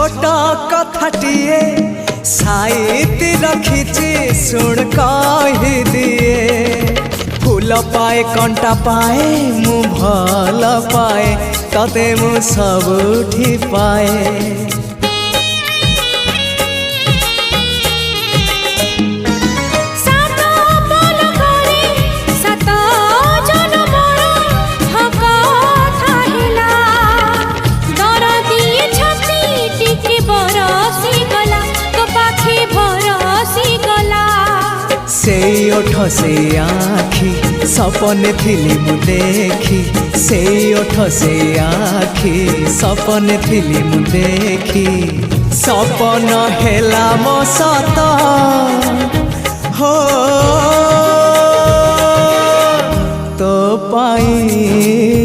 छोट कथाटिए साइती रखिछि सुन कहि दिए फूल पाए कंटा पाए मु भल पाए तते मु सबुठी पाए से ओठ से आखि सपने थिली मु देखी से ओठ से आखि सपने थिली मु देखी सपन हेला मो सत हो तो पाई